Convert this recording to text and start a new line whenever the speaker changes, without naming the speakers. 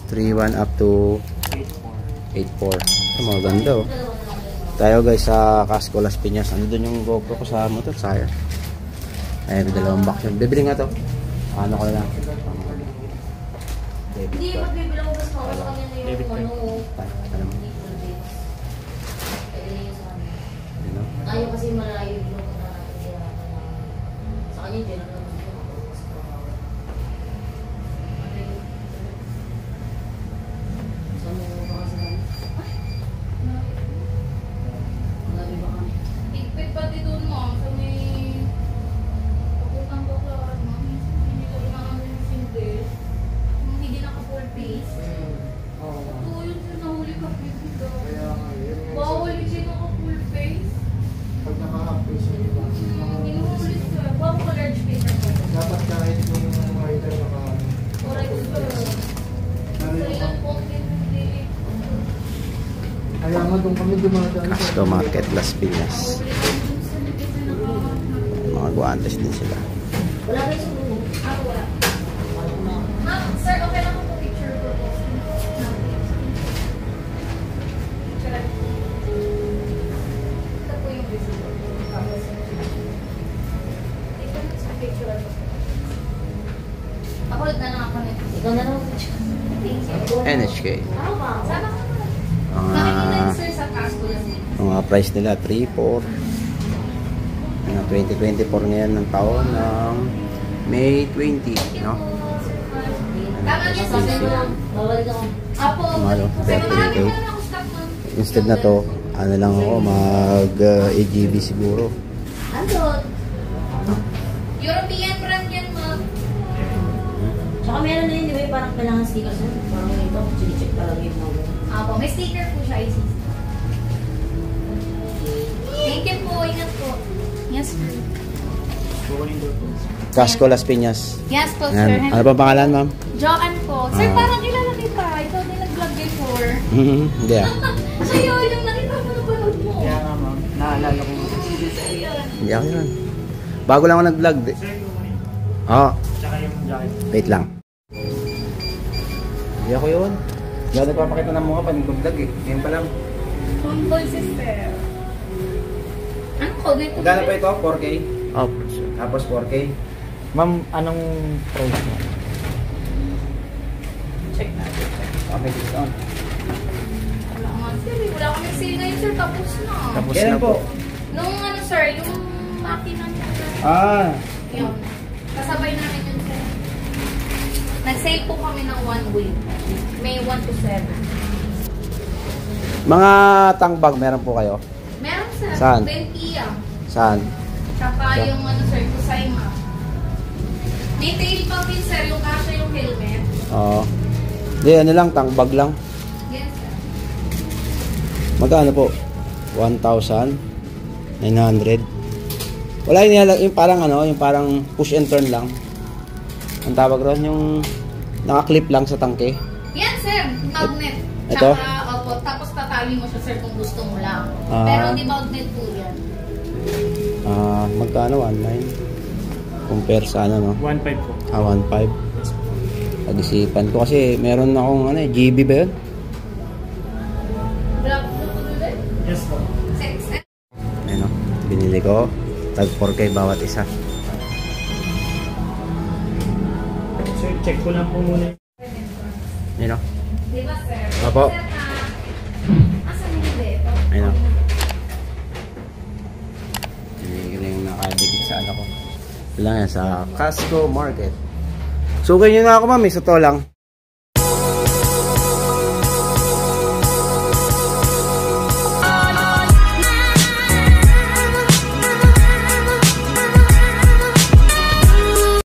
3.1 up to 8.4. Maganda oh. Tayo guys sa Casco Las Piñas. Ano doon yung GoPro ko sa motor? Sayang. Ay, may dalawang box yun. Bibili nga to. Ano ko na lang?
Hindi, magbibilang ko basta ako kami na yung ano. Ayaw kasi malayo yung sa kanya dyan naman.
Casco Market Las Piñas. Mga guantes din sila.
Wala kayo sa buho? Wala. Ma'am, sir, okay lang po picture ko po. Ito po yung visible. Ito sa picture ko. Ako na lang ako nito. Ikaw na lang ang picture.
NHK.
Sama ka na. Nakikita sir sa Casco lang.
Mga price nila 3.4. 2024 ngayon ng taon ng May 20, no? Instead na to, ano lang ako, mag AGV siguro.
European brand yan, ma'am. Saka meron na yun, di ba yung parang kailangan stickers mo? Parang ito, check talaga yung mga. Apo, may sticker po siya, ICC. Thank you po, ingat po. Yes, sir.
Casco Las Piñas.
Yes po, sir.
Ano pa pangalan, ma'am?
Joanne po. Sir, parang kilala kita. Ikaw din nag-vlog before.
Hindi ah.
Sa'yo, yung nakita mo na panood mo.
Kaya nga, ma'am. Naalala ko.
Hindi ako yun. Bago lang ako nag-vlog. Oo.
Tsaka yung jacket.
Wait lang. Hindi ako yun. Hindi ako nagpapakita ng mukha pa nag-vlog eh. Ngayon pa lang.
Humble sister. Ano ko?
Magkano pa ito? 4K?
Oh,
Tapos 4K?
ma'am, anong price mo?
Check natin.
Okay, discount.
Wala nga sir. Wala kami sale ngayon sir. Tapos na.
Tapos na po.
Nung ano sir, yung makina niya.
Ah!
Yun. Kasabay namin yun sir. Nag-sale po kami ng 1 week. May 1 to 7.
Mga tangbag meron po kayo?
Meron sir.
Saan?
Bentia.
Saan?
Tsaka yung ano sir, Kusayma. May tail pa din sir, yung kasha yung helmet.
Oo. Hindi, ano lang, tangbag lang.
Yes sir.
Magkano po? 1,900. Wala yun lang, yung parang ano, yung parang push and turn lang. Ang tawag ron, yung nakaklip lang sa tangke.
Yan sir, magnet.
Ito?
Tsaka, opo, tapos tatali mo siya sir kung gusto mo lang.
Ah.
Pero di magnet po yan.
Magkano? 1,900. Compare sa ano, no?
1.5 po.
1,500. Pag-isipan ko kasi meron akong ano, GB ba yun?
Black blue po doon?
Yes po.
6.
Ano, binili ko. Tag 4K bawat isa.
Sir, check ko lang po muna.
Ano?
Di ba sir?
Opo.
Sir na, asan yung ito?
Ano? Hindi yung nakadikit sa ano ko. Lang yan sa Casco Market. So ganyan na ako ma'am, sa to lang.